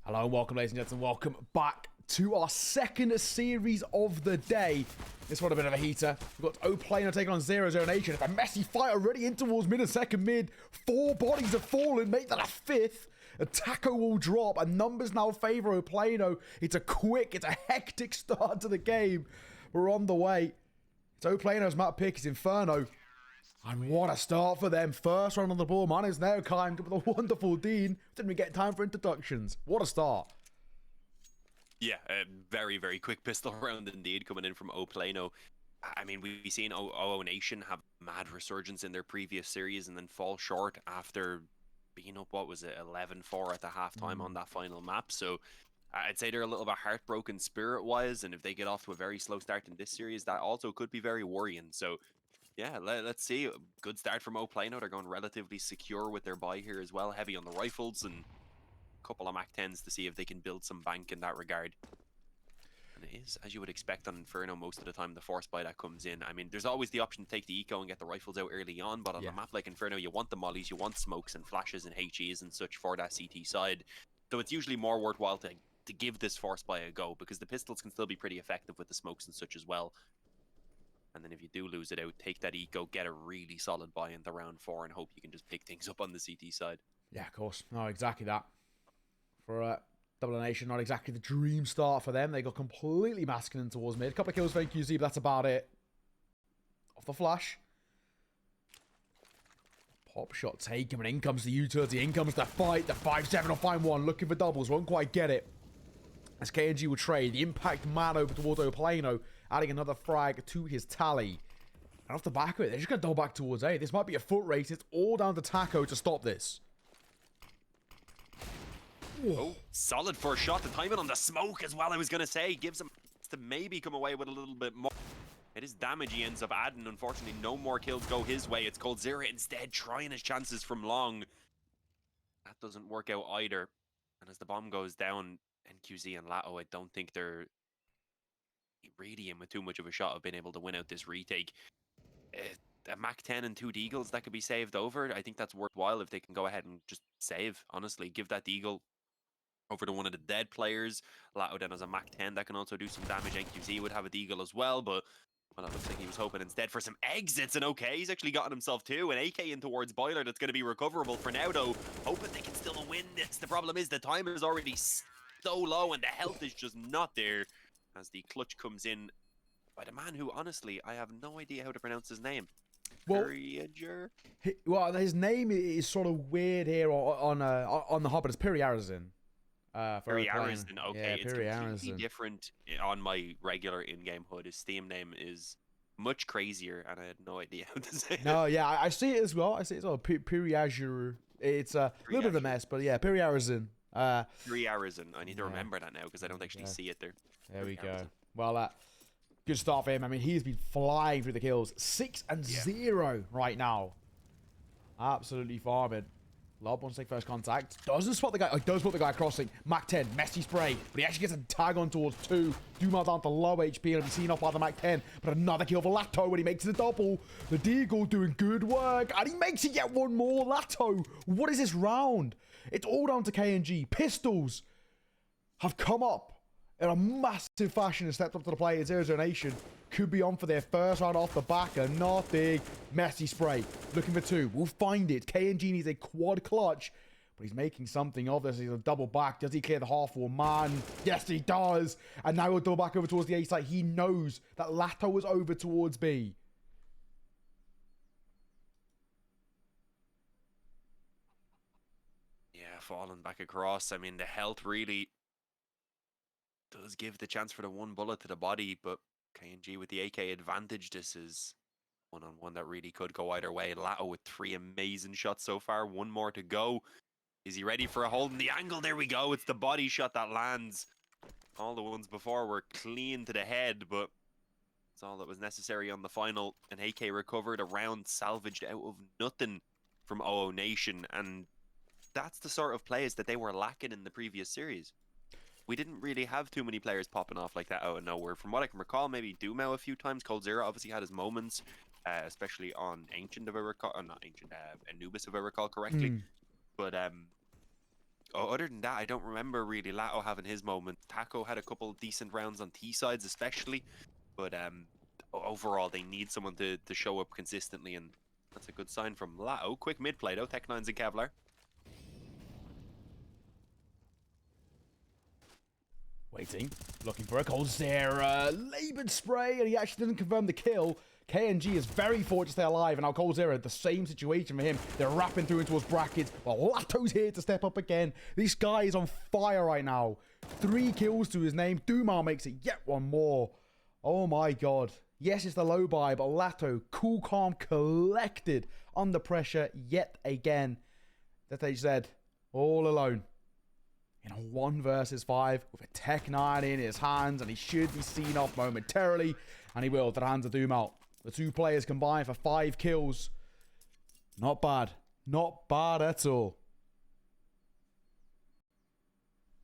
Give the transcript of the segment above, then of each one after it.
Hello and welcome, ladies and gentlemen. Welcome back to our second series of the day. This one a bit of a heater. We've got PLANO taking on 00Nation. It's a messy fight already in towards mid and second mid. 4 bodies have fallen. Make that a 5th. A taco will drop. And numbers now favour PLANO. It's a hectic start to the game. We're on the way. It's PLANO's map pick is Inferno. And what a start for them. First round on the ball. Man is now climbed with a wonderful Dean. Didn't even get time for introductions. What a start. Yeah, a very, very quick pistol round indeed coming in from PLANO. I mean, we've seen 00Nation have mad resurgence in their previous series and then fall short after being up, what was it, 11-4 at the halftime on that final map. So I'd say they're a little bit heartbroken spirit-wise, and if they get off to a very slow start in this series, that also could be very worrying. So yeah, let's see. Good start from PLANO. They're going relatively secure with their buy here as well. Heavy on the rifles and a couple of Mac 10s to see if they can build some bank in that regard. And it is, as you would expect on Inferno, most of the time the force buy that comes in. I mean, there's always the option to take the eco and get the rifles out early on, but on a map like Inferno, you want the mollies, you want smokes and flashes and HEs and such for that CT side. So it's usually more worthwhile to give this force buy a go, because the pistols can still be pretty effective with the smokes and such as well. And then if you do lose it out, take that eco, get a really solid buy into round 4 and hope you can just pick things up on the CT side. Yeah, of course. No, exactly that. For 00Nation, not exactly the dream start for them. They got completely masculine towards mid. A couple of kills for QZ, but that's about it. Off the flash. Pop shot taken, and in comes the utility. In comes the fight. The 5-7 will find one. Looking for doubles. Won't quite get it. As KNG will trade. The impact man over towards PLANO, adding another frag to his tally. And off the back of it, they're just going to double back towards A. This might be a foot race. It's all down to Taco to stop this. Oh, solid first shot. The timing on the smoke as well, I was going to say. Gives him to maybe come away with a little bit more. It is damage he ends up adding. Unfortunately, no more kills go his way. It's coldzera instead, trying his chances from long. That doesn't work out either. And as the bomb goes down, NQZ and Lato, I don't think they're really in with too much of a shot of being able to win out this retake. A Mac 10 and 2 Deagles that could be saved over. I think that's worthwhile if they can go ahead and just save, honestly. Give that Deagle over to one of the dead players. Lato then has a Mac 10 that can also do some damage. NQZ would have a Deagle as well, but well, it looks like he was hoping instead for some exits, and okay, he's actually gotten himself too. An AK in towards Boiler that's going to be recoverable for now, though. Hoping they can still win this. The problem is the time is already so low and the health is just not there as the clutch comes in by the man who, honestly, I have no idea how to pronounce his name. Well, his name is sort of weird here on the hub, but it's Piriarazin. Piriarazin, okay. Yeah, it's completely different on my regular in-game HUD. His Steam name is much crazier, and I had no idea how to say it. No, yeah, I see it as well. I see it as well. Piriazur. It's a little bit of a mess, but yeah, Piriarazin. Piriarazin. I need to remember that now because I don't actually see it there. There we go. Well, good start for him. I mean, he's been flying through the kills. 6 and 0 right now. Absolutely farming. Lob wants to take first contact. Doesn't spot the guy. Does spot the guy crossing. Mac 10. Messy spray. But he actually gets a tag on towards 2. Dumal down to low HP. He'll be seen off by the Mac 10. But another kill for Lato when he makes the double. The Deagle doing good work. And he makes it yet one more. Lato. What is this round? It's all down to KNG. Pistols have come up in a massive fashion and stepped up to the plate. 00Nation could be on for their first round off the back. A nothing. Messy spray. Looking for 2. We'll find it. KNG needs a quad clutch, but he's making something of this. He's a double back. Does he clear the half wall? Man, yes, he does. And now he'll double back over towards the A side. He knows that Lato was over towards B. Yeah, falling back across. I mean, the health really does give the chance for the one bullet to the body, but KNG with the AK advantage. This is one-on-one that really could go either way. Lato with 3 amazing shots so far. 1 more to go. Is he ready for a hold in the angle? There we go. It's the body shot that lands. All the ones before were clean to the head, but that's all that was necessary on the final. An AK recovered, a round salvaged out of nothing from 00Nation, and that's the sort of plays that they were lacking in the previous series. We didn't really have too many players popping off like that out of nowhere. From what I can recall, maybe Dumao a few times. coldzera obviously had his moments, especially on Ancient, if I recall. Not Ancient, Anubis, if I recall correctly. But Other than that, I don't remember really Lato having his moment. Taco had a couple decent rounds on T sides, especially, but overall they need someone to show up consistently, and that's a good sign from Lato. Quick mid play though, Tech9's and Kevlar. Waiting, looking for a Coldzera. Labored spray, and he actually didn't confirm the kill. KNG is very fortunate to stay alive, and now Coldzera, the same situation for him. They're wrapping through towards brackets, but Lato's here to step up again. This guy is on fire right now. 3 kills to his name. Dumal makes it yet one more. Oh my god. Yes, it's the low buy, but Lato, cool, calm, collected under pressure yet again. That they said, all alone. In a 1 versus 5 with a Tech9 in his hands, and he should be seen off momentarily, and he will, to the hands of Dumal. The 2 players combined for 5 kills. Not bad. Not bad at all.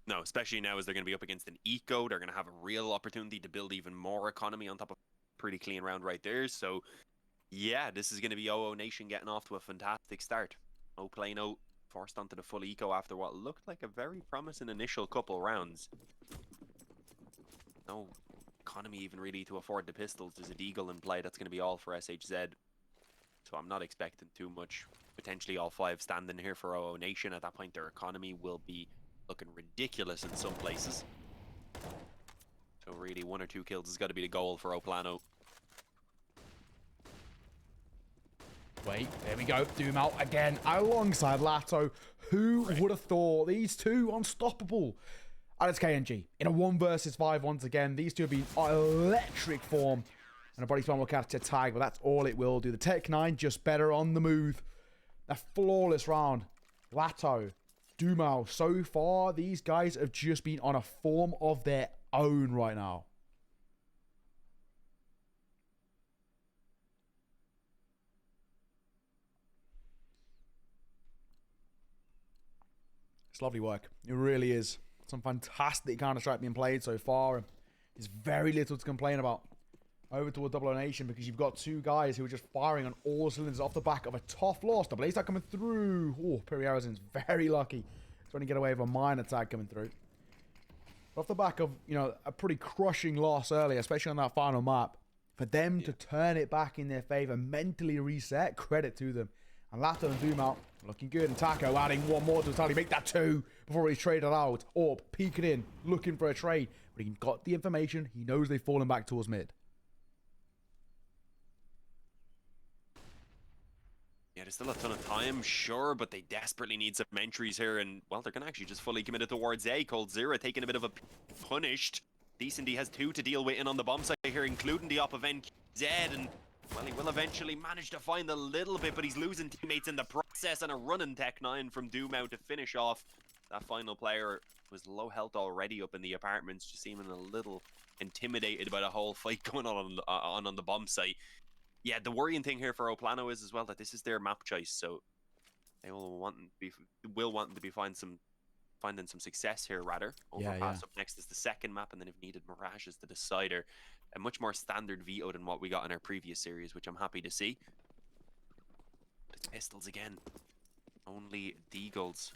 No, especially now as they're going to be up against an Eco. They're going to have a real opportunity to build even more economy on top of a pretty clean round right there. So, yeah, this is going to be 00Nation getting off to a fantastic start. PLANO forced onto the full Eco after what looked like a very promising initial couple rounds. No economy even really to afford the pistols. There's a Deagle in play. That's going to be all for SHZ. So I'm not expecting too much. Potentially all 5 standing here for 00Nation. At that point, their economy will be looking ridiculous in some places. So really 1 or 2 kills has got to be the goal for PLANO. Wait, there we go. Dumal again alongside Lato. Who would have thought these 2 unstoppable? And it's KNG in a 1 versus 5 once again. These 2 have been electric form. And a body spam will catch a tag, but that's all it will do. The Tech9 just better on the move. A flawless round. Lato, Dumal, so far, these guys have just been on a form of their own right now. It's lovely work. It really is. Some fantastic Counter-Strike being played so far. There's very little to complain about. Over toward 00Nation, because you've got 2 guys who are just firing on all cylinders off the back of a tough loss. The blaze tag coming through. Oh, Periarazin's very lucky. He's trying to get away with a minor tag coming through. But off the back of, you know, a pretty crushing loss earlier, especially on that final map, for them to turn it back in their favor, mentally reset, credit to them. And Lato and Dumal looking good, and Taco adding 1 more to his tally, make that 2 before he's traded out. Orb peeking in, looking for a trade, but he got the information. He knows they've fallen back towards mid. Yeah, there's still a ton of time, sure, but they desperately need some entries here, and, well, they're going to actually just fully committed towards A. Coldzera taking a bit of a punished. Decent, he has 2 to deal with in on the bomb site here, including the op of NQZ, and, well, he will eventually manage to find a little bit, but he's losing teammates in the process, and a running Tech9 from Doom to finish off. That final player was low health already up in the apartments, just seeming a little intimidated by the whole fight going on the bomb site. Yeah, the worrying thing here for PLANO is as well that this is their map choice, so they will want to be finding some success here rather. Overpass up next is the second map, and then if needed, Mirage is the decider. A much more standard veto than what we got in our previous series, which I'm happy to see. It's pistols again. Only Deagles.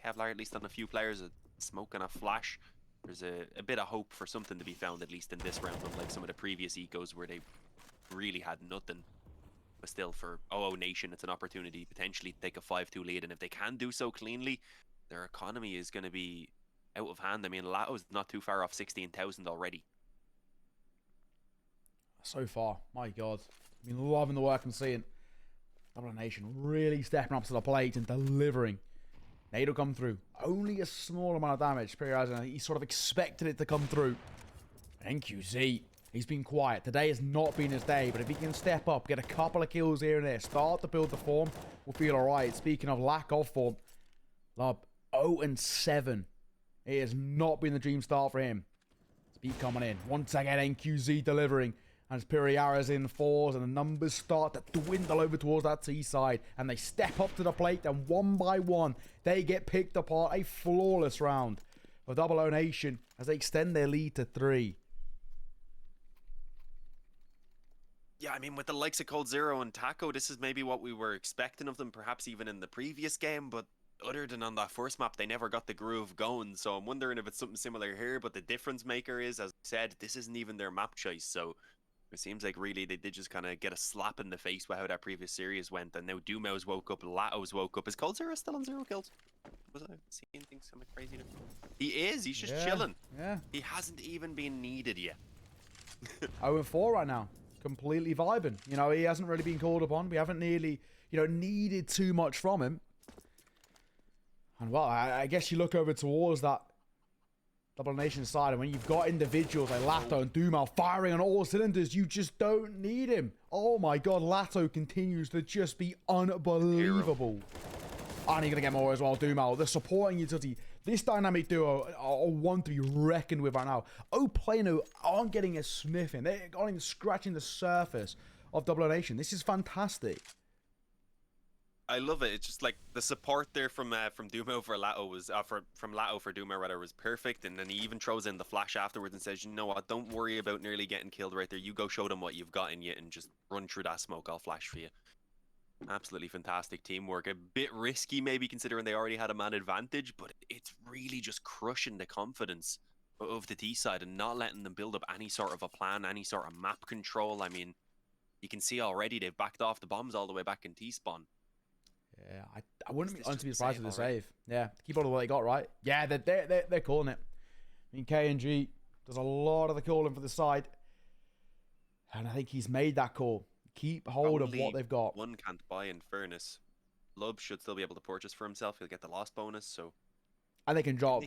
Kevlar at least on a few players, a smoke and a flash. There's a bit of hope for something to be found at least in this round, unlike some of the previous ecos where they really had nothing. But still, for 00Nation, it's an opportunity potentially to take a 5-2 lead, and if they can do so cleanly, their economy is going to be out of hand. I mean, Lato's not too far off 16,000 already. So far, my god. I've been loving the work I'm seeing. 00Nation really stepping up to the plate and delivering. Nade will come through. Only a small amount of damage. He sort of expected it to come through. NQZ, he's been quiet. Today has not been his day, but if he can step up, get a couple of kills here and there, start to build the form, we'll feel alright. Speaking of lack of form, Lob, 0-7. It has not been the dream start for him. Speed coming in. Once again, NQZ delivering. And as Piriara's in 4s, and the numbers start to dwindle over towards that T side. And they step up to the plate, and one by one, they get picked apart. A flawless round for 00Nation as they extend their lead to 3. Yeah, I mean, with the likes of Coldzera and Taco, this is maybe what we were expecting of them, perhaps even in the previous game, but other than on that first map, they never got the groove going. So I'm wondering if it's something similar here. But the difference maker is, as I said, this isn't even their map choice. So it seems like really they did just kind of get a slap in the face with how that previous series went. And now Dumo's woke up, Lato's woke up. Is Cold Zero still on 0 kills? Was I seeing things something crazy? He is. He's just chilling. Yeah. He hasn't even been needed yet. 0-4 right now. Completely vibing. You know, he hasn't really been called upon. We haven't nearly, you know, needed too much from him. And well, I guess you look over towards that 00Nation side, and when you've got individuals like Lato and Dumal firing on all cylinders, you just don't need him. Oh my god, Lato continues to just be unbelievable. And you're going to get more as well, Dumal. The supporting utility. This dynamic duo are one to be reckoned with right now. PLANO aren't getting a sniff in. They aren't even scratching the surface of 00Nation. This is fantastic. I love it. It's just like the support there from Dumo for Lato was from Lato for Dumo rather was perfect, and then he even throws in the flash afterwards and says, "You know what? Don't worry about nearly getting killed right there. You go show them what you've got in you and just run through that smoke. I'll flash for you." Absolutely fantastic teamwork. A bit risky maybe considering they already had a man advantage, but it's really just crushing the confidence of the T side and not letting them build up any sort of a plan, any sort of map control. I mean, you can see already they've backed off the bombs all the way back in T-spawn. Yeah, I wouldn't be honestly surprised with the save. Yeah, keep all of what they got, right? Yeah, they're calling it. I mean, KNG does a lot of the calling for the side, and I think he's made that call. Keep hold of what they've got. One can't buy in fairness. Lub should still be able to purchase for himself. He'll get the loss bonus, so... And they can drop.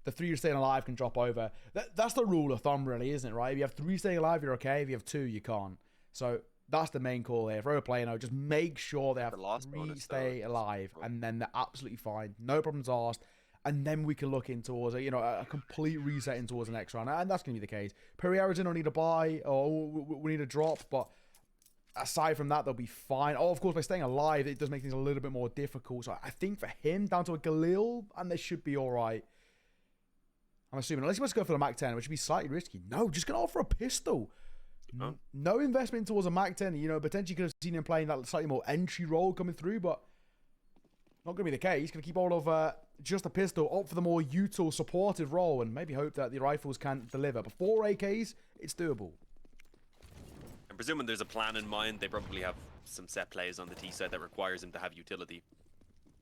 The 3 you're staying alive can drop over. That's the rule of thumb, really, isn't it, right? If you have 3 staying alive, you're okay. If you have 2, you can't. So that's the main call here. For PLANO, just make sure they have the 3 stay alive, and then they're absolutely fine. No problems asked. And then we can look in towards a complete reset in towards the next round. And that's going to be the case. Perriera's don't need a buy, or we need a drop, but... aside from that, they'll be fine. Oh, of course, by staying alive, it does make things a little bit more difficult. So I think for him, down to a Galil, and they should be all right. I'm assuming. Unless he wants to go for the Mac 10, which would be slightly risky. No, just going to offer a pistol. Huh? No investment towards a Mac 10. You know, potentially could have seen him playing that slightly more entry role coming through, but not going to be the case. Going to keep all of just a pistol, opt for the more util supportive role, and maybe hope that the rifles can deliver. But 4 AKs, it's doable. I'm presuming there's a plan in mind. They probably have some set plays on the T side that requires him to have utility.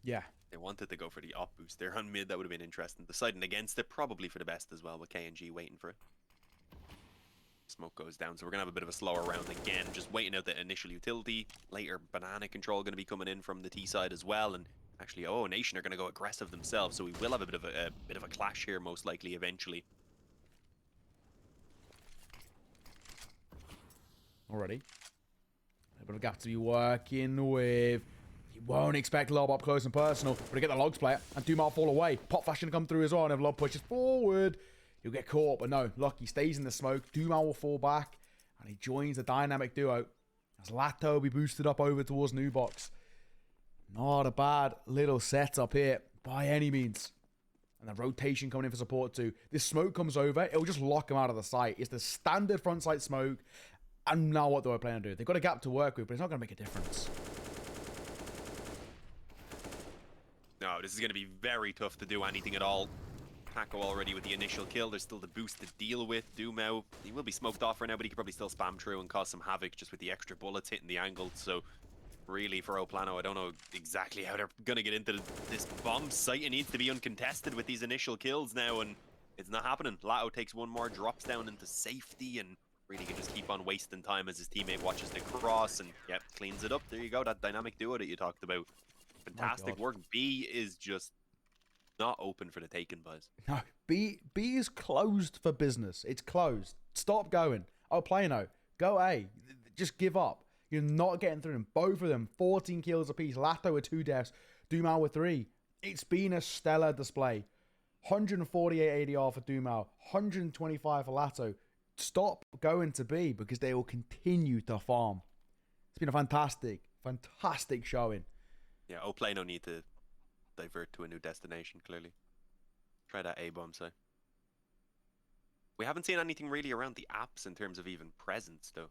Yeah. They wanted to go for the op boost there on mid. That would have been interesting. Deciding against it, probably for the best as well, with KNG waiting for it. Smoke goes down, so we're going to have a bit of a slower round again. Just waiting out the initial utility. Later, banana control going to be coming in from the T side as well. And actually, 00Nation are going to go aggressive themselves, so we will have a bit of a clash here, most likely, eventually. Already. A bit of a gap to be working with. You won't expect Lob up close and personal, but to get the Logs player and Dumal fall away. Pop flash going to come through as well, and if Lob pushes forward, he'll get caught, but no, Lucky stays in the smoke. Dumal will fall back, and he joins the dynamic duo as Lato will be boosted up over towards New Box. Not a bad little setup here by any means. And the rotation coming in for support too. This smoke comes over, it'll just lock him out of the sight. It's the standard front sight smoke. And now what do I plan to do? They've got a gap to work with, but it's not going to make a difference. No, this is going to be very tough to do anything at all. Paco already with the initial kill. There's still the boost to deal with. Dumau, he will be smoked off for now, but he could probably still spam through and cause some havoc just with the extra bullets hitting the angle. So really, for PLANO, I don't know exactly how they're going to get into this bomb site. It needs to be uncontested with these initial kills now, and it's not happening. Lato takes one more, drops down into safety, and really can just keep on wasting time as his teammate watches the cross and, yep, cleans it up. There you go, that dynamic duo that you talked about. Fantastic work. B is just not open for the taking, boys. No, B is closed for business. It's closed. Stop going. PLANO, go A. Just give up. You're not getting through them. Both of them, 14 kills apiece. Lato with 2 deaths. Dumal with 3. It's been a stellar display. 148 ADR for Dumal. 125 for Lato. Stop going to B because they will continue to farm. It's been a fantastic showing. Yeah, PLANO need to divert to a new destination, clearly. Try that A-bomb site. We haven't seen anything really around the apps in terms of even presence, though.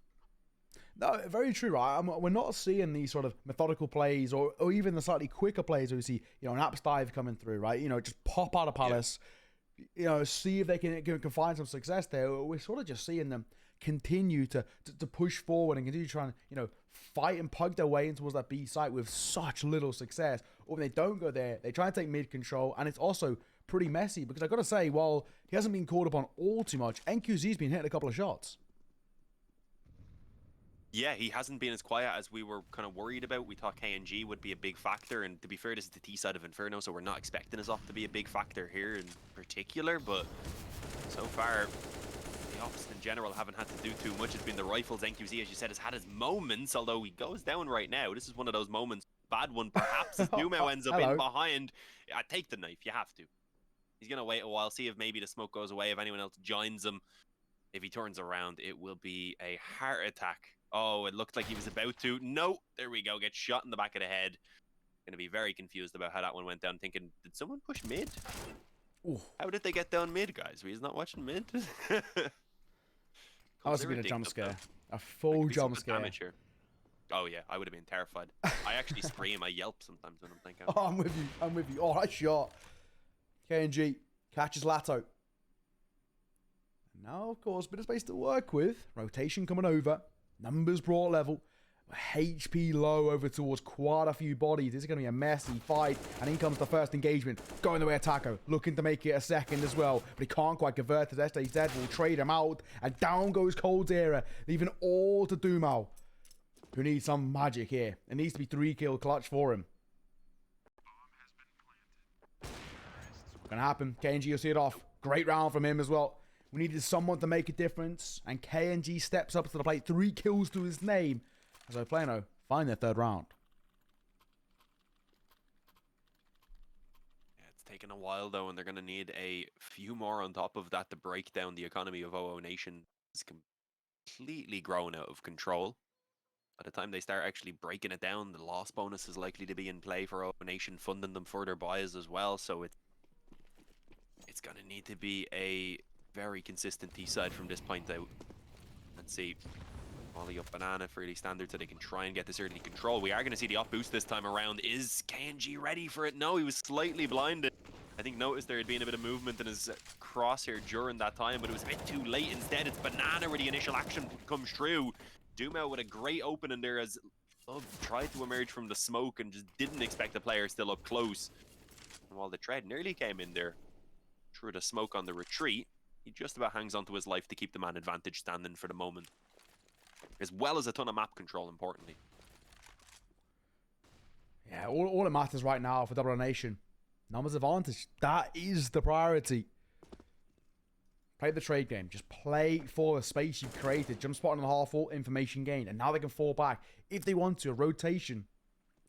No, very true, right? We're not seeing these sort of methodical plays or even the slightly quicker plays where we see, you know, an Apps dive coming through, right? You know, just pop out of Palace, you know, see if they can find some success there. We're sort of just seeing them continue to push forward and continue trying to, you know, fight and pug their way in towards that B site with such little success. Or when they don't go there, they try and take mid control, and it's also pretty messy because I've got to say, while he hasn't been called upon all too much, NQZ's been hitting a couple of shots. Yeah, he hasn't been as quiet as we were kind of worried about. We thought KNG would be a big factor, and to be fair, this is the T side of Inferno, so we're not expecting his off to be a big factor here in particular, but so far, the ops in general haven't had to do too much. It's been the rifles. NQZ, as you said, has had his moments, although he goes down right now. This is one of those moments, bad one perhaps, as Dumao ends up in behind. I take the knife, you have to. He's going to wait a while, see if maybe the smoke goes away, if anyone else joins him. If he turns around, it will be a heart attack. Oh, it looked like he was about to. No, there we go. Get shot in the back of the head. Going to be very confused about how that one went down, thinking, did someone push mid? Ooh. How did they get down mid, guys? We're not watching mid. That must have been a jump scare. A full jump scare. Oh, yeah. I would have been terrified. I actually scream. I yelp sometimes when I'm thinking. Oh, I'm with you. I'm with you. Oh, that shot. KNG catches Lato. Now, of course, bit of space to work with. Rotation coming over. Numbers brought level. HP low over towards quite a few bodies. This is going to be a messy fight. And in comes the first engagement. Going the way of Taco. Looking to make it a second as well. But he can't quite convert to SJZ. Will trade him out. And down goes Coldzera. Leaving all to Dumao, who needs some magic here. It needs to be 3-kill clutch for him. Gonna happen. KNG will see it off. Great round from him as well. We needed someone to make a difference, and KNG steps up to the plate. 3 kills to his name. As PLANO find their third round. Yeah, it's taken a while though, and they're going to need a few more on top of that to break down the economy of 00Nation. It's completely grown out of control. By the time they start actually breaking it down, the loss bonus is likely to be in play for 00Nation, funding them further buys as well. So it's going to need to be a very consistent T side from this point out. Let's see. Molly up banana, fairly standard, so they can try and get this early control. We are going to see the off boost this time around. Is KNG ready for it? No, he was slightly blinded. I think noticed there had been a bit of movement in his crosshair during that time, but it was a bit too late. Instead, it's banana where the initial action comes through. Dumao with a great opening there as Love tried to emerge from the smoke and just didn't expect the player still up close. And while the tread nearly came in there through the smoke on the retreat, he just about hangs onto his life to keep the man advantage standing for the moment. As well as a ton of map control, importantly. Yeah, all that matters right now for 00Nation. Numbers advantage. That is the priority. Play the trade game. Just play for the space you've created. Jump spot on the half wall, information gain. And now they can fall back. If they want to, a rotation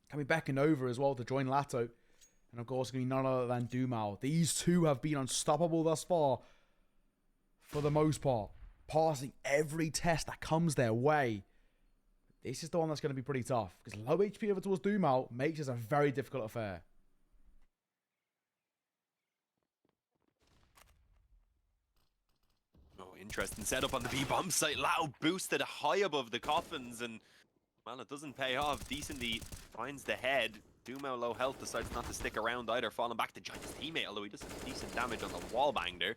can be backing over as well to join Lato. And of course, it's going to be none other than Dumao. These two have been unstoppable thus far. For the most part. Passing every test that comes their way. This is the one that's going to be pretty tough. Because low HP over towards Dumao makes this a very difficult affair. Oh, interesting setup on the B-bomb site. Loud boosted high above the coffins. And, well, it doesn't pay off. Decently finds the head. Dumao low health decides not to stick around either. Falling back to join his teammate. Although he does some decent damage on the wall bang there.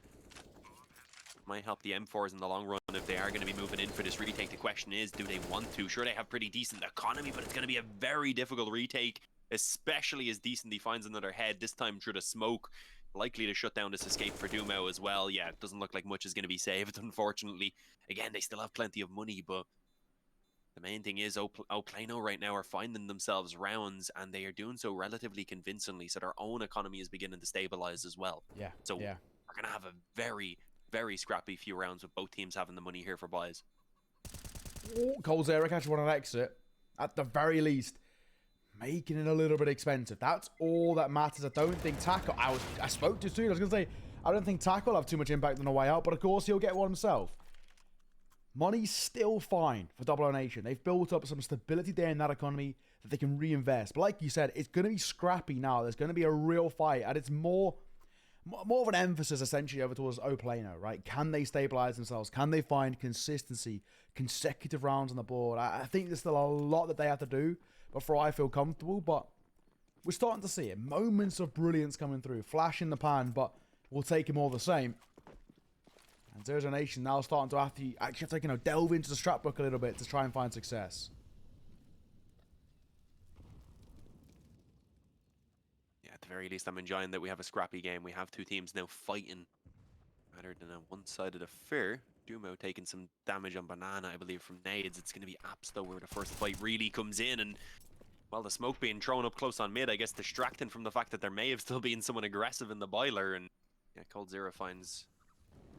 Might help the M4s in the long run if they are going to be moving in for this retake. The question is, do they want to? Sure, they have pretty decent economy, but it's going to be a very difficult retake, especially as Decently finds another head, this time through the smoke. Likely to shut down this escape for Dumao as well. Yeah, it doesn't look like much is going to be saved, unfortunately. Again, they still have plenty of money, but the main thing is, PLANO right now are finding themselves rounds, and they are doing so relatively convincingly, so their own economy is beginning to stabilize as well. Yeah. So we're going to have a very scrappy few rounds with both teams having the money here for buys. Oh, Coldzera catch one on exit. At the very least, making it a little bit expensive. That's all that matters. I don't think Tackle... I spoke too soon. I was going to say, I don't think Tackle will have too much impact on the way out, but of course he'll get one himself. Money's still fine for 00Nation. They've built up some stability there in that economy that they can reinvest. But like you said, it's going to be scrappy now. There's going to be a real fight, and it's more more of an emphasis essentially over towards Plano, right? Can they stabilize themselves? Can they find consistency, consecutive rounds on the board? I think there's still a lot that they have to do before I feel comfortable, but we're starting to see it. Moments of brilliance coming through. Flash in the pan, but we'll take it all the same. And 00Nation now starting to actually have to delve into the strat book a little bit to try and find success. At the very least, I'm enjoying that we have a scrappy game. We have two teams now fighting rather than a one-sided affair. Dumo taking some damage on Banana, I believe, from nades. It's going to be Apps, though, where the first fight really comes in. And, well, the smoke being thrown up close on mid, I guess, distracting from the fact that there may have still been someone aggressive in the boiler. And, yeah, Cold Zero finds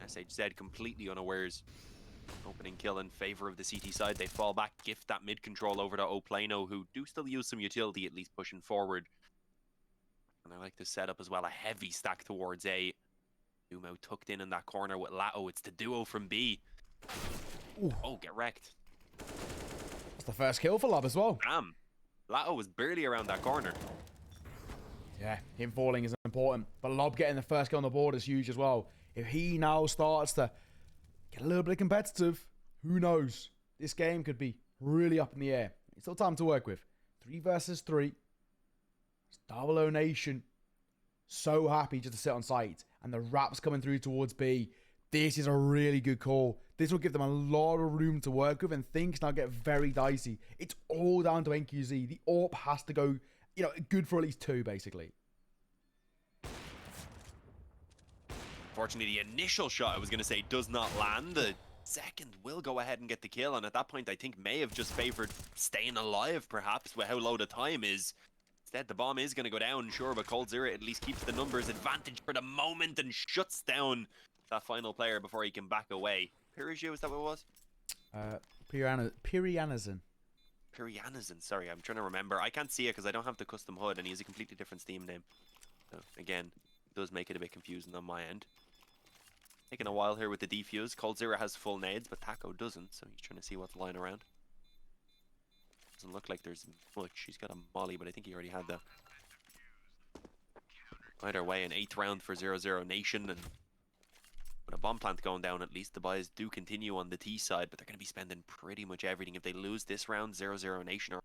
SHZ completely unawares. Opening kill in favor of the CT side. They fall back, gift that mid control over to Plano, who do still use some utility, at least pushing forward. And I like the setup as well. A heavy stack towards A. Dumo tucked in that corner with Lato. It's the duo from B. Ooh. Oh, get wrecked. That's the first kill for Lob as well. Damn. Lato was barely around that corner. Yeah, him falling is important. But Lob getting the first kill on the board is huge as well. If he now starts to get a little bit competitive, who knows? This game could be really up in the air. It's still time to work with. 3 versus 3. 00Nation, so happy just to sit on site, and the wraps coming through towards B. This is a really good call. This will give them a lot of room to work with, and things now get very dicey. It's all down to NQZ. The AWP has to go, good for at least 2, basically. Fortunately, the initial shot, I was going to say, does not land. The second will go ahead and get the kill, and at that point, I think may have just favored staying alive, perhaps, with how low the time is. Instead, the bomb is going to go down, sure, but Cold Zero at least keeps the numbers advantage for the moment and shuts down that final player before he can back away. Piriju, is that what it was? Pirianazin. Pirianazin, sorry, I'm trying to remember. I can't see it because I don't have the custom HUD, and he has a completely different Steam name. So, again, it does make it a bit confusing on my end. Taking a while here with the defuse. Cold Zero has full nades, but Taco doesn't, so he's trying to see what's lying around. Doesn't look like there's much. He's got a molly, but I think he already had that. Either way, an 8th round for 00Nation, and with a bomb plant going down, at least the buys do continue on the T side, but they're going to be spending pretty much everything. If they lose this round, 00Nation are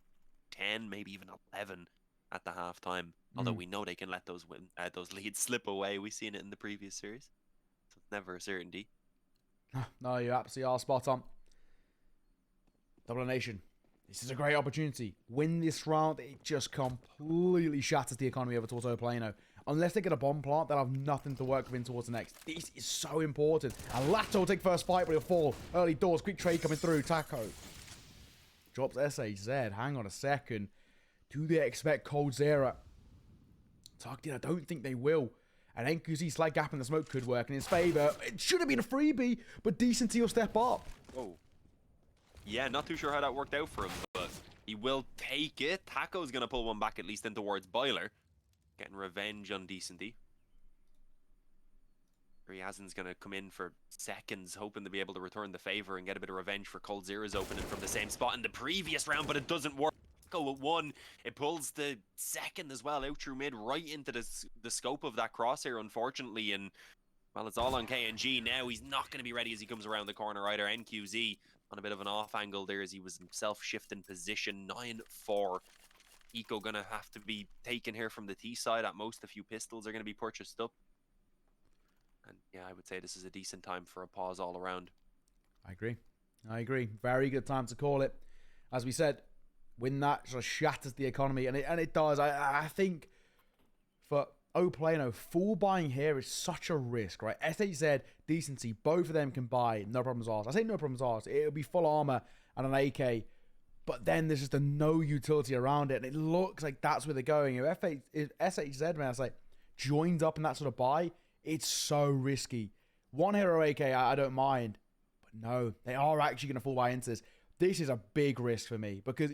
10, maybe even 11 at the halftime. Although we know they can let those leads slip away. We've seen it in the previous series, so it's never a certainty. No, you absolutely are spot on. 00Nation. This is a great opportunity. Win this round, it just completely shatters the economy over towards Plano. Unless they get a bomb plant, they'll have nothing to work with in towards the next. This is so important. And Lato will take first fight, but he'll fall. Early doors, quick trade coming through. Taco drops SHZ. Hang on a second. Do they expect Cold Zero? Tucked in, I don't think they will. And NQZ slight gap in the smoke could work in his favor. It should have been a freebie, but Decency will step up. Whoa. Yeah, not too sure how that worked out for him, but he will take it. Taco's going to pull one back at least in towards Boiler. Getting revenge on Decency. Riazin's going to come in for seconds, hoping to be able to return the favor and get a bit of revenge for Cold Zero's opening from the same spot in the previous round, but it doesn't work. Taco with 1. It pulls the second as well out through mid, right into the scope of that crosshair, unfortunately, and well, it's all on KNG now. He's not going to be ready as he comes around the corner either. NQZ on a bit of an off angle there as he was himself shifting position. 9-4. Eco going to have to be taken here from the T side. At most, a few pistols are going to be purchased up. And yeah, I would say this is a decent time for a pause all around. I agree. Very good time to call it. As we said, when that sort of shatters the economy, and it does. I think for Plano, full buying here is such a risk, right? SHZ, Decency, both of them can buy, no problems asked. I say no problems asked. It'll be full armor and an AK, but then there's just no utility around it, and it looks like that's where they're going. If SHZ, man, it's like joined up in that sort of buy, it's so risky. One hero AK, I don't mind, but no, they are actually going to full buy into this. This is a big risk for me because,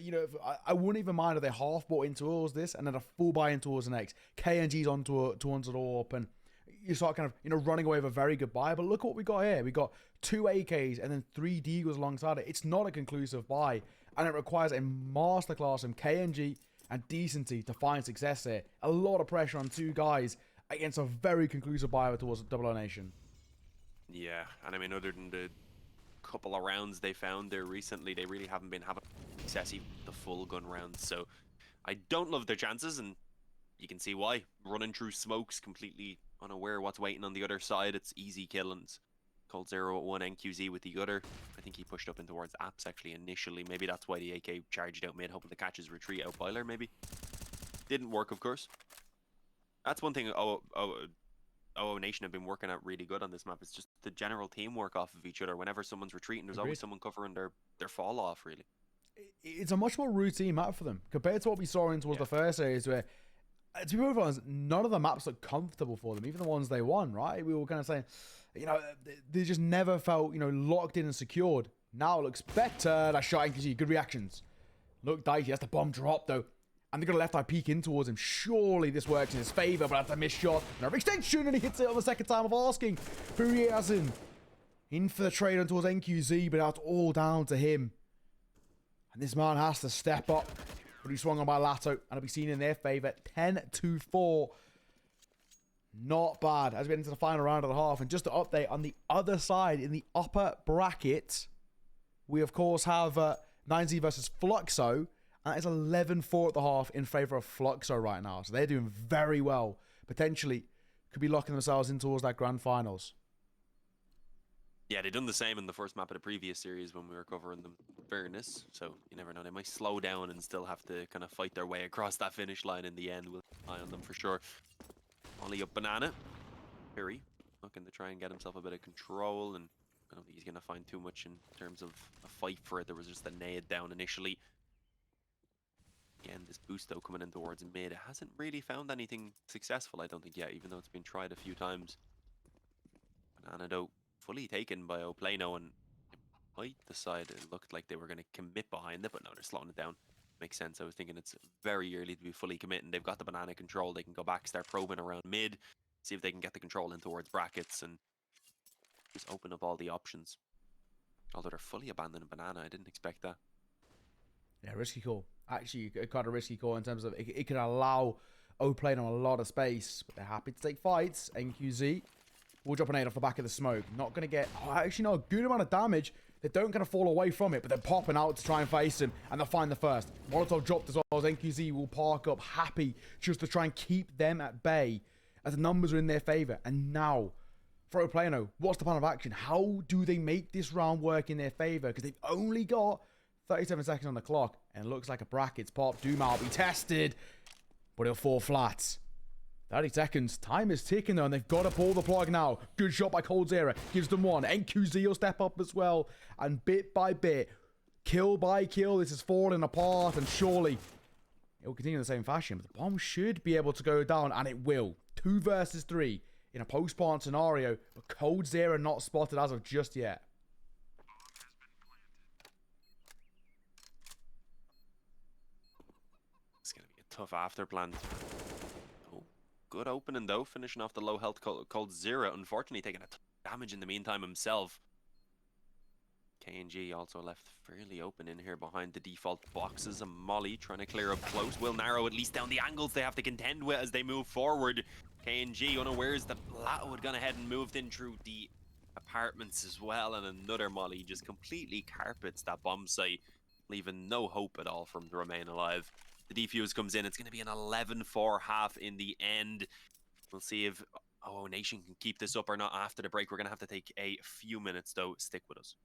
I wouldn't even mind if they half bought into towards this and then a full buy in towards the next. KNG's onto the AWP, and you start kind of, running away with a very good buy. But look what we got here. We got 2 AKs and then 3 Deagles alongside it. It's not a conclusive buy, and it requires a masterclass from KNG and Decency to find success here. A lot of pressure on 2 guys against a very conclusive buy towards 00Nation. Yeah, and I mean, other than the couple of rounds they found there recently, they really haven't been having success even the full gun rounds. So I don't love their chances, and you can see why. Running through smokes, completely unaware what's waiting on the other side. It's easy killings. Cold 01 NQZ with the gutter. I think he pushed up in towards apps actually initially. Maybe that's why the AK charged out mid, hoping to catch his retreat out boiler maybe. Didn't work, of course. That's one thing 00Nation have been working out really good on this map. It's just the general teamwork off of each other. Whenever someone's retreating, there's always someone covering their fall off, really. It's a much more routine map for them compared to what we saw in towards the first series, where, to be perfectly honest, none of the maps look comfortable for them, even the ones they won, right? We were kind of saying, you know, they just never felt, you know, locked in and secured. Now it looks better. That shot, you see good reactions. Look, dicey. That's the bomb drop, though. And they've got a left eye peek in towards him. Surely this works in his favor, but that's a missed shot. Another extension, and he hits it on the second time of asking. Who he has in for the trade on towards NQZ, but that's all down to him. And this man has to step up. But he swung on by Lato, and it'll be seen in their favor. 10-4. Not bad as we get into the final round of the half. And just to update on the other side, in the upper bracket, we of course have 9Z versus Fluxo. And that is 11-4 at the half in favor of Fluxo right now. So they're doing very well. Potentially could be locking themselves in towards that grand finals. Yeah, they done the same in the first map of the previous series when we were covering them. Fairness, so you never know. They might slow down and still have to kind of fight their way across that finish line in the end. We'll keep an eye on them for sure. Only up banana. Perry looking to try and get himself a bit of control, and I don't think he's going to find too much in terms of a fight for it. There was just a nade down initially. Again, this boost though coming in towards mid, it hasn't really found anything successful, I don't think yet, even though it's been tried a few times. Banana though fully taken by PLANO, and might decide it looked like they were going to commit behind it, but no, they're slowing it down. Makes sense. I was thinking it's very early to be fully committing. They've got the banana control. They can go back, start probing around mid, see if they can get the control in towards brackets, and just open up all the options. Although they're fully abandoning banana, I didn't expect that. Yeah, risky call. Actually, quite a risky call in terms of it could allow PLANO a lot of space, but they're happy to take fights. NQZ will drop an 8 off the back of the smoke. Not going to get, actually, no, a good amount of damage. They don't kind of fall away from it, but they're popping out to try and face him, and they'll find the first. Molotov dropped as well as NQZ will park up happy just to try and keep them at bay as the numbers are in their favor. And now, for PLANO, what's the plan of action? How do they make this round work in their favor? Because they've only got 37 seconds on the clock, and it looks like a brackets pop. Doom will be tested, but it'll fall flat. 30 seconds. Time is ticking though, and they've got to pull the plug now. Good shot by Cold Zero. Gives them one. NQZ will step up as well. And bit by bit, kill by kill, this is falling apart. And surely it will continue in the same fashion. But the bomb should be able to go down, and it will. 2 versus 3 in a post-spawn scenario. But Cold Zero not spotted as of just yet. It's going to be a tough after plan. Good opening though, finishing off the low health Cold Zero. Unfortunately taking a ton of damage in the meantime himself. KNG also left fairly open in here behind the default boxes. And Molly trying to clear up close. Will narrow at least down the angles they have to contend with as they move forward. KNG unawares that Plato had gone ahead and moved in through the apartments as well. And another Molly just completely carpets that bomb site, leaving no hope at all for him to remain alive. The defuse comes in. It's going to be an 11-4 half in the end. We'll see if 00Nation can keep this up or not after the break. We're going to have to take a few minutes, though. Stick with us.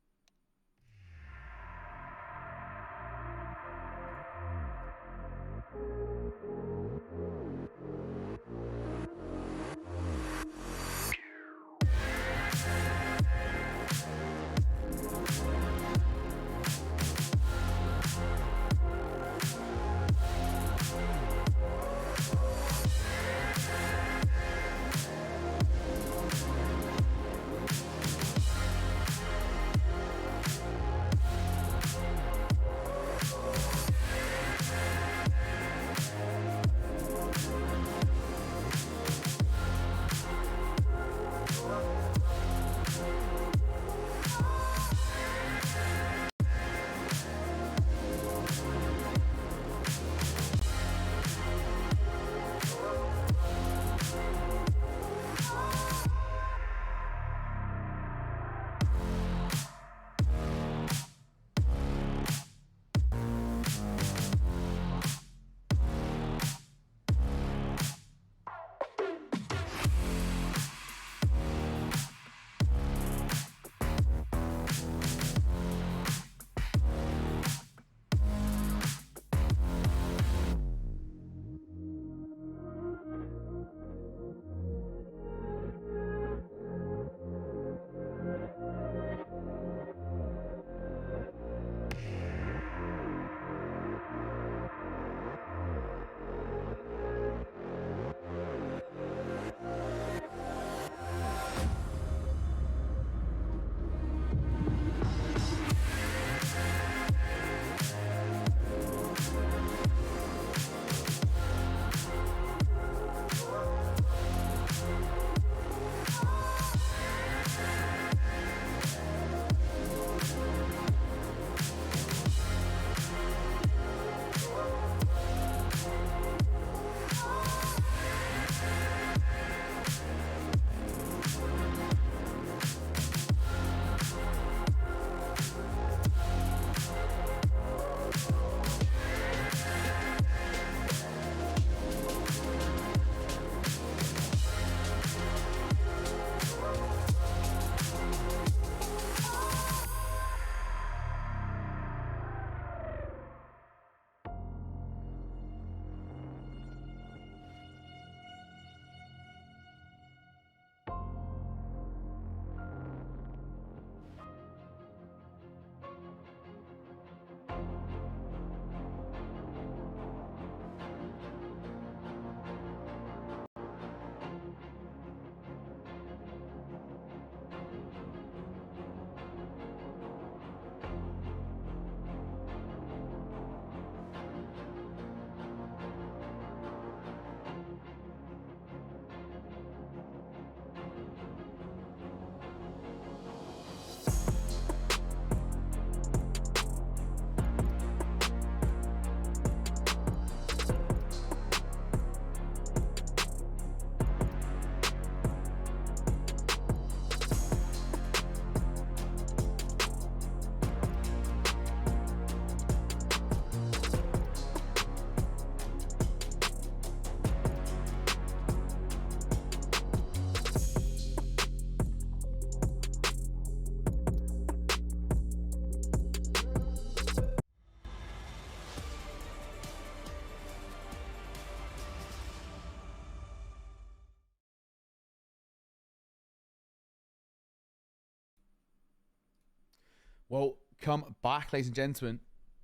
Welcome back, ladies and gentlemen.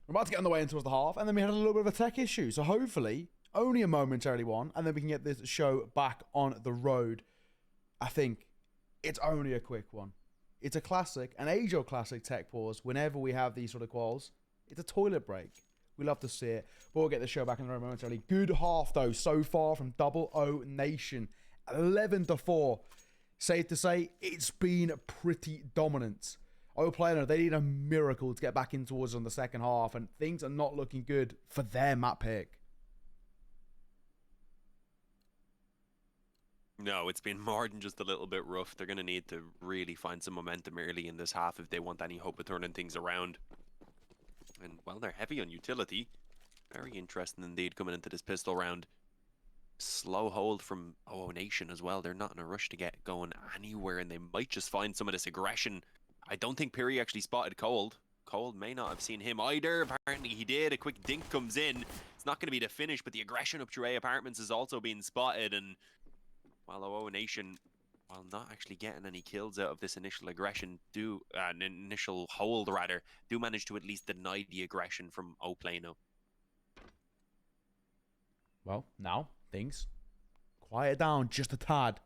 We're about to get on the way in towards the half, and then we had a little bit of a tech issue. So hopefully, only a momentarily one, and then we can get this show back on the road. I think it's only a quick one. It's a classic, an age-old classic tech pause whenever we have these sort of quals. It's a toilet break. We love to see it, but we'll get the show back on the road momentarily. Good half, though, so far from 00Nation. 11-4. Safe to say, it's been pretty dominant. PLANO, they need a miracle to get back in towards on the second half, and things are not looking good for their map pick. No, it's been more than just a little bit rough. They're going to need to really find some momentum early in this half if they want any hope of turning things around. And, well, they're heavy on utility. Very interesting indeed coming into this pistol round. Slow hold from 00Nation as well. They're not in a rush to get going anywhere, and they might just find some of this aggression. I don't think Piri actually spotted Cold. Cold may not have seen him either. Apparently he did. A quick dink comes in. It's not going to be the finish, but the aggression up through A apartments is also being spotted. And while 00Nation, while not actually getting any kills out of this initial aggression, an initial hold rather, do manage to at least deny the aggression from PLANO. Well, now things quiet down just a tad.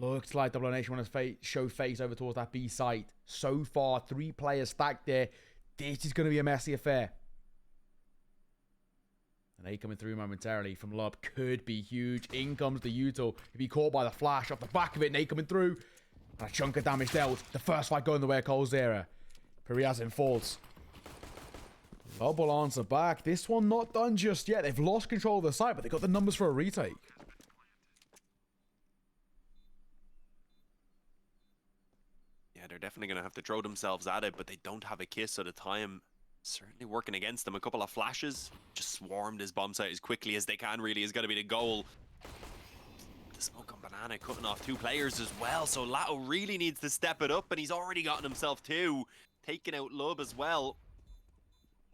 Looks like 00Nation want to show face over towards that B site. So far, 3 players stacked there. This is going to be a messy affair. And A coming through momentarily from Lub could be huge. In comes the util. If he caught by the flash off the back of it, Nate coming through. And a chunk of damage dealt. The first fight going the way of Cole's era. Piri in falls. Lub will answer back. This one not done just yet. They've lost control of the site, but they got the numbers for a retake. They're definitely going to have to throw themselves at it, but they don't have a kiss, so the time certainly working against them. A couple of flashes, just swarmed his bomb site as quickly as they can, really is going to be the goal. The smoke on Banana cutting off 2 players as well, so Lato really needs to step it up, and he's already gotten himself 2, taking out Lub as well.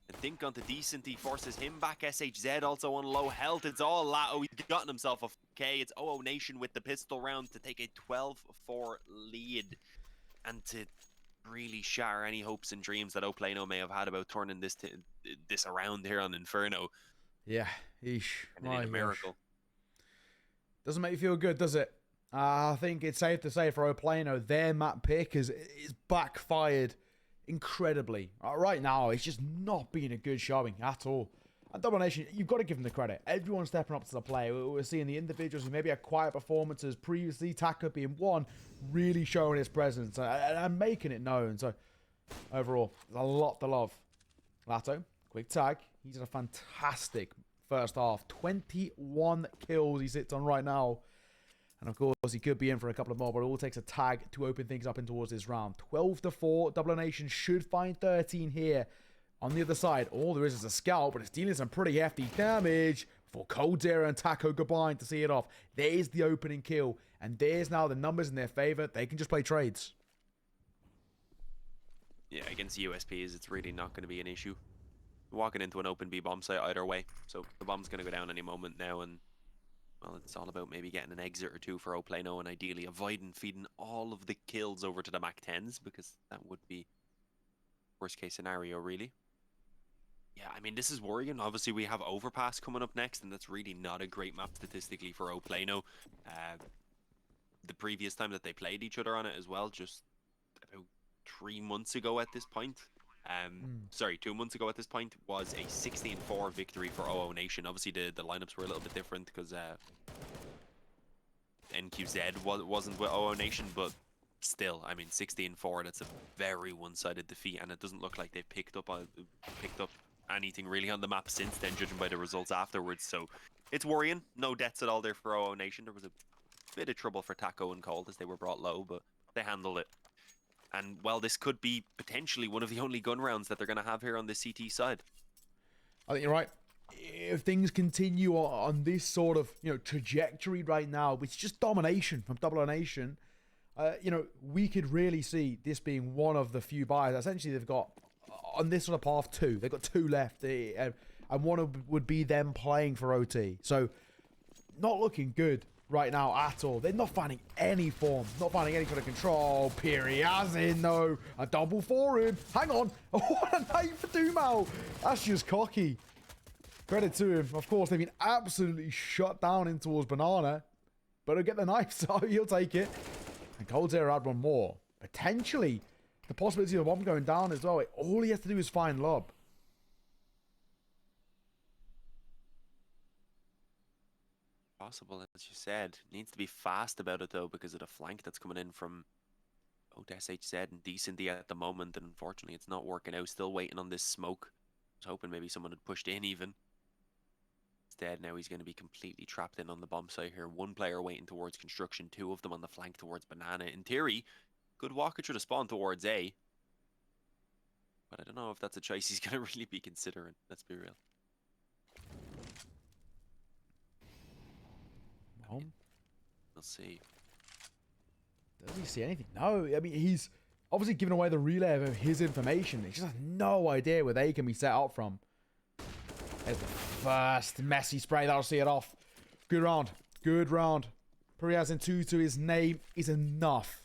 A dink onto Decent, he forces him back. SHZ also on low health. It's all Lato, he's gotten himself a K. It's 00Nation with the pistol round to take a 12-4 lead. And to really shatter any hopes and dreams that PLANO may have had about turning this around here on Inferno. Yeah, eesh. And a miracle. Doesn't make you feel good, does it? I think it's safe to say for PLANO, their map pick is backfired incredibly. Right now, it's just not been a good showing at all. And 00Nation, you've got to give them the credit. Everyone's stepping up to the play. We're seeing the individuals who maybe had quiet performances previously, Taka being one, really showing his presence and making it known. So, overall, there's a lot to love. Lato, quick tag. He's had a fantastic first half. 21 kills he sits on right now. And, of course, he could be in for a couple of more, but it all takes a tag to open things up in towards this round. 12-4. 00Nation should find 13 here. On the other side, all there is a scout, but it's dealing some pretty hefty damage for Coldera and Taco combined to see it off. There's the opening kill, and there's now the numbers in their favor. They can just play trades. Yeah, against USPs, it's really not going to be an issue. Walking into an open B bomb site either way, so the bomb's going to go down any moment now, and well, it's all about maybe getting an exit or 2 for PLANO, and ideally avoiding feeding all of the kills over to the MAC-10s, because that would be worst case scenario, really. Yeah, I mean, this is worrying. Obviously, we have Overpass coming up next, and that's really not a great map statistically for PLANO. The previous time that they played each other on it as well, just about 3 months ago at this point. Sorry, 2 months ago at this point, was a 16-4 victory for 00Nation. Obviously, the lineups were a little bit different because NQZ wasn't with 00Nation, but still, I mean, 16-4, that's a very one-sided defeat, and it doesn't look like they've picked up anything really on the map since then, judging by the results afterwards. So it's worrying. No deaths at all there for 00Nation. There was a bit of trouble for Taco and Cold as they were brought low, but they handled it. And well, this could be potentially one of the only gun rounds that they're going to have here on the CT side. I think you're right. If things continue on this sort of trajectory right now, which is just domination from 00Nation, we could really see this being one of the few buys. Essentially, they've got on this sort of path 2. They've got 2 left, and one would be them playing for OT. So, not looking good right now at all. They're not finding any form, not finding any kind of control. Piri has in though. A double for him. Hang on. What a night for Dumao. That's just cocky. Credit to him. Of course, they've been absolutely shut down in towards Banana. But he'll get the knife, so he'll take it. And Coldzera had one more. Potentially, the possibility of a bomb going down as well. All he has to do is find Lob. Possible, as you said. Needs to be fast about it, though, because of the flank that's coming in from both SHZ and Decent at the moment. And unfortunately, it's not working out. Still waiting on this smoke. I was hoping maybe someone had pushed in even. Instead, now he's going to be completely trapped in on the bomb site here. One player waiting towards construction, two of them on the flank towards Banana. In theory, good walker through the spawn towards A. But I don't know if that's a choice he's going to really be considering. Let's be real. We'll see. Does he see anything? No. I mean, he's obviously given away the relay of his information. He just has no idea where they can be set up from. There's the first messy spray. That'll see it off. Good round. Good round. Piriaz in 2 to his name is enough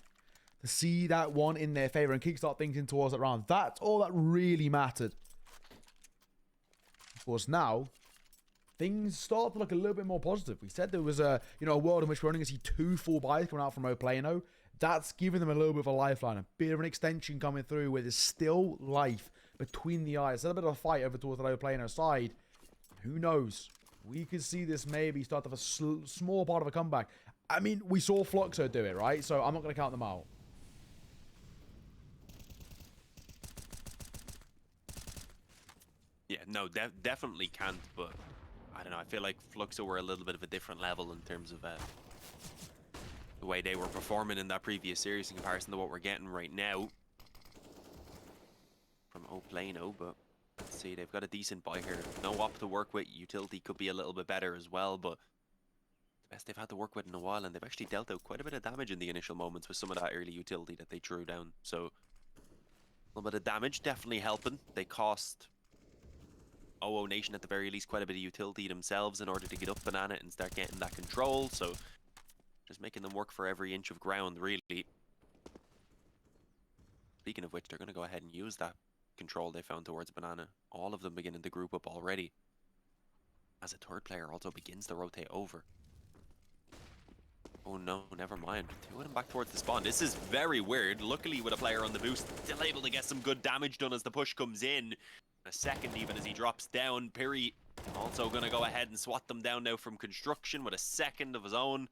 to see that one in their favor and kickstart thinking towards that round. That's all that really mattered. Of course, now things start to look a little bit more positive. We said there was a world in which we're only going to see 2 full buys coming out from PLANO. That's giving them a little bit of a lifeline, a bit of an extension coming through where there's still life between the eyes. There's a bit of a fight over towards the PLANO side. Who knows? We could see this maybe start of a small part of a comeback. I mean, we saw Fluxo do it, right? So I'm not going to count them out. Yeah, no, definitely can't, but I don't know. I feel like Fluxo were a little bit of a different level in terms of the way they were performing in that previous series in comparison to what we're getting right now from PLANO. But let's see, they've got a decent buy here. No op to work with. Utility could be a little bit better as well, but the best they've had to work with in a while, and they've actually dealt out quite a bit of damage in the initial moments with some of that early utility that they threw down. So a little bit of damage definitely helping. They cost 00Nation at the very least quite a bit of utility themselves in order to get up Banana and start getting that control. So just making them work for every inch of ground, really. Speaking of which, they're going to go ahead and use that control they found towards Banana. All of them beginning to group up already, as a third player also begins to rotate over. Oh no, never mind. 2 of them back towards the spawn. This is very weird. Luckily, with a player on the boost, still able to get some good damage done as the push comes in. A second even as he drops down. Piri also going to go ahead and swat them down now from construction with a second of his own.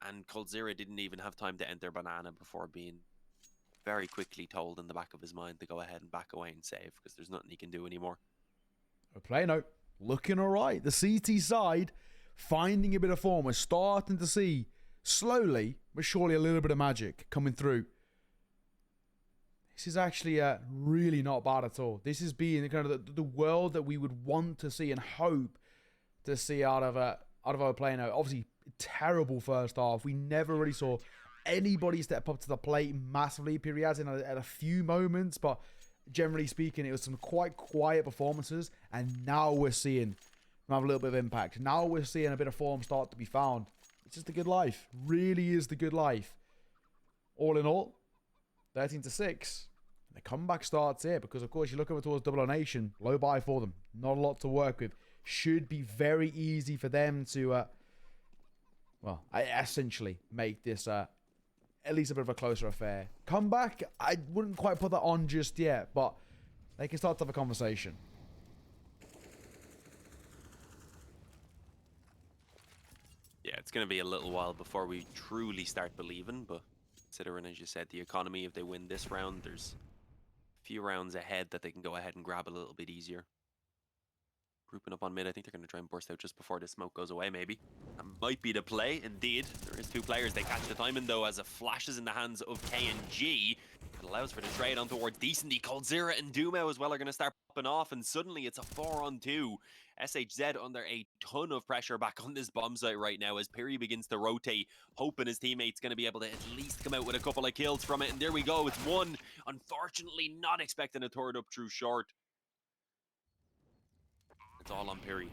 And Coldzera didn't even have time to enter Banana before being very quickly told in the back of his mind to go ahead and back away and save, because there's nothing he can do anymore. PLANO looking all right. The CT side finding a bit of form. We're starting to see slowly but surely a little bit of magic coming through. This is actually really not bad at all. This is being kind of the world that we would want to see and hope to see out of PLANO. Obviously, terrible first half. We never really saw anybody step up to the plate massively. Piriaz in at a few moments, but generally speaking, it was some quite quiet performances. And now we're seeing them have a little bit of impact. Now we're seeing a bit of form start to be found. It's just the good life. Really is the good life. All in all, 13-6. The comeback starts here because, of course, you look over towards 00Nation. Low buy for them. Not a lot to work with. Should be very easy for them to, essentially make this at least a bit of a closer affair. Comeback, I wouldn't quite put that on just yet, but they can start to have a conversation. Yeah, it's going to be a little while before we truly start believing, but considering, as you said, the economy, if they win this round, there's a few rounds ahead that they can go ahead and grab a little bit easier. Grouping up on mid, I think they're going to try and burst out just before the smoke goes away, maybe. That might be the play, indeed. There is 2 players. They catch the timing, though, as it flashes in the hands of KNG. It allows for the trade on towards Decently. Coldzera and Dumao as well are going to start popping off, and suddenly it's a 4-on-2. SHZ under a ton of pressure back on this bomb site right now as Piri begins to rotate, hoping his teammate's going to be able to at least come out with a couple of kills from it. And there we go. It's 1. Unfortunately, not expecting a third up through short. It's all on Piri.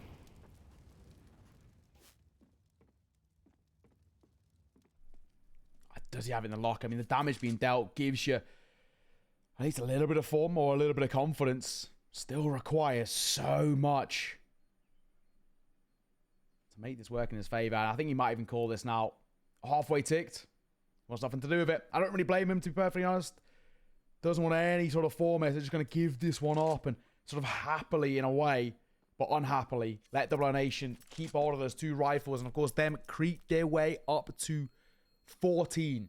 does he have in the lock? I mean, the damage being dealt gives you at least a little bit of form or a little bit of confidence. Still requires so much to make this work in his favor. And I think he might even call this now halfway ticked. Wants nothing to do with it. I don't really blame him, to be perfectly honest. Doesn't want any sort of format. They're just going to give this one up and sort of happily, in a way, but unhappily, let 00Nation keep hold of those 2 rifles. And, of course, them creep their way up to 14.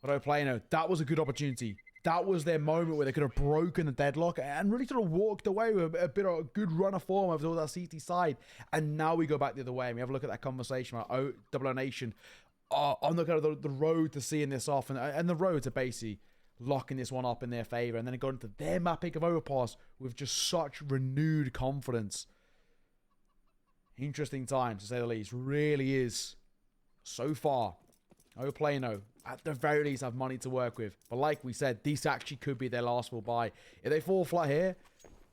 But PLANO, that was a good opportunity. That was their moment where they could have broken the deadlock and really sort of walked away with a bit of a good run of form over that CT side. And now we go back the other way and we have a look at that conversation about 00Nation on the kind of the road to seeing this off and the road to basically locking this one up in their favor, and then going into their map pick of overpass with just such renewed confidence. Interesting time, to say the least. Really is. So far, PLANO, at the very least, have money to work with. But like we said, this actually could be their last full buy. If they fall flat here,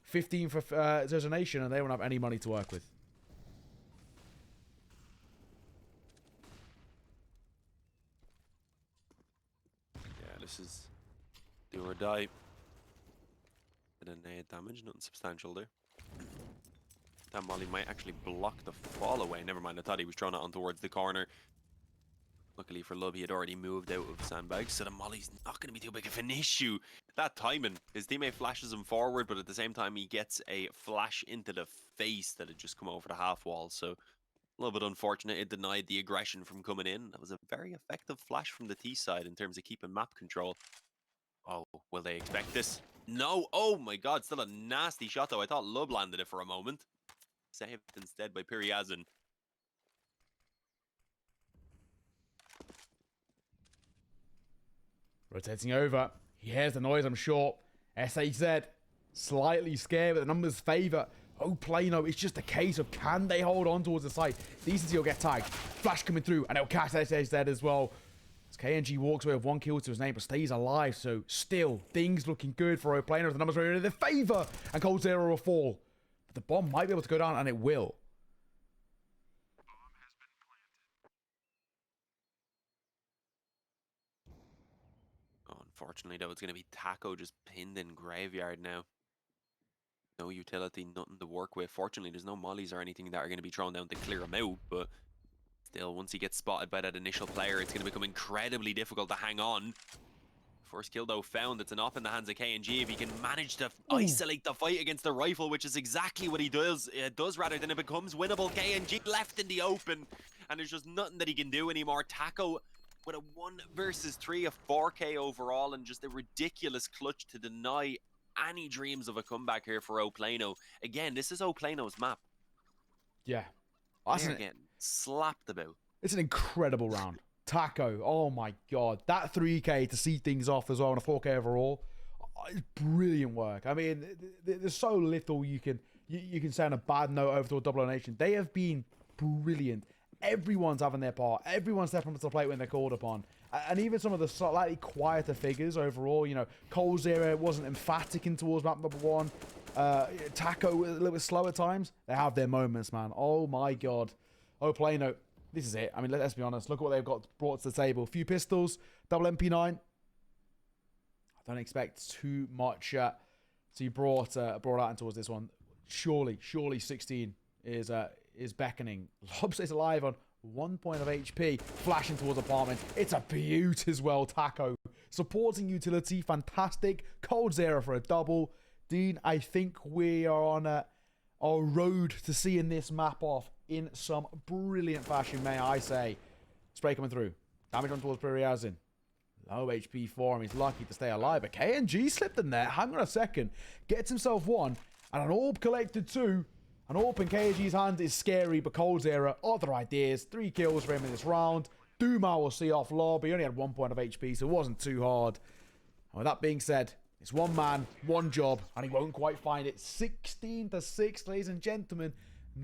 15 for 00Nation, and they won't have any money to work with. Yeah, this is do or die. Bit of nade damage, nothing substantial there. That molly might actually block the fall away. Never mind, I thought he was throwing it on towards the corner. Luckily for Lub, he had already moved out of sandbags, so the molly's not going to be too big of an issue. That timing, his teammate flashes him forward, but at the same time he gets a flash into the face that had just come over the half wall, so a little bit unfortunate. It denied the aggression from coming in. That was a very effective flash from the T side in terms of keeping map control. Oh, will they expect this? No! Oh my god, still a nasty shot though. I thought Lub landed it for a moment. Saved instead by Piriazin. Rotating over. He hears the noise, I'm sure. SHZ, slightly scared, but the numbers favour PLANO. It's just a case of, can they hold on towards the site? Decency will get tagged. Flash coming through, and it'll catch SHZ as well. As KNG walks away with 1 kill to his name, but stays alive. So still, things looking good for PLANO. The numbers are in their favour, and coldzera will fall. But the bomb might be able to go down, and it will. Unfortunately, though, it's going to be Taco just pinned in graveyard now. No utility, nothing to work with. Fortunately, there's no mollies or anything that are going to be thrown down to clear him out, but still, once he gets spotted by that initial player, it's going to become incredibly difficult to hang on. First kill, though, found. It's an op in the hands of KNG. If he can manage to isolate the fight against the rifle, which is exactly what he does, rather than it becomes winnable. KNG left in the open, and there's just nothing that he can do anymore. Taco with a 1 versus 3, a 4K overall, and just a ridiculous clutch to deny any dreams of a comeback here for PLANO. Again, this is PLANO's map. Yeah. They're getting slapped about. It's an incredible round. Taco, oh my god. That 3K to see things off as well, and a 4K overall. It's brilliant work. I mean, there's so little you can say on a bad note over to 00Nation. They have been brilliant. Everyone's having their part. Everyone's stepping up to the plate when they're called upon. And even some of the slightly quieter figures overall, you know, coldzera wasn't emphatic in towards map number 1. Taco a little bit slow at times. They have their moments, man. Oh my god. PLANO, this is it. I mean, let's be honest. Look what they've got brought to the table. A few pistols, double MP9. I don't expect too much to be brought out towards this one. Surely 16 is beckoning. Lob stays alive on 1 point of HP. Flashing towards apartment. It's a beaut as well, Taco. Supporting utility, fantastic. coldzera for a double. Dean, I think we are on our road to seeing this map off in some brilliant fashion, may I say. Spray coming through. Damage on towards Piriazin. Low HP for him. He's lucky to stay alive. But KNG slipped in there. Hang on a second. Gets himself 1. And an AWP collected 2. An AWP in KNG's hands is scary, but coldzera, other ideas. 3 kills for him in this round. Duma will see off Lob. He only had 1 point of HP, so it wasn't too hard. And with that being said, it's 1 man, 1 job, and he won't quite find it. 16-6, ladies and gentlemen.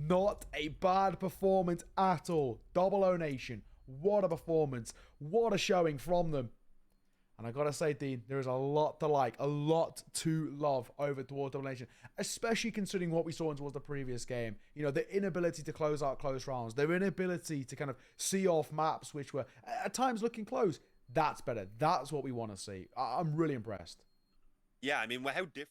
Not a bad performance at all. 00Nation, what a performance. What a showing from them. And I gotta say, Dean, there is a lot to like, a lot to love over towards 00Nation, especially considering what we saw towards the previous game. You know, the inability to close out close rounds, their inability to kind of see off maps which were at times looking close. That's better. That's what we want to see. I'm really impressed. Yeah, I mean, how different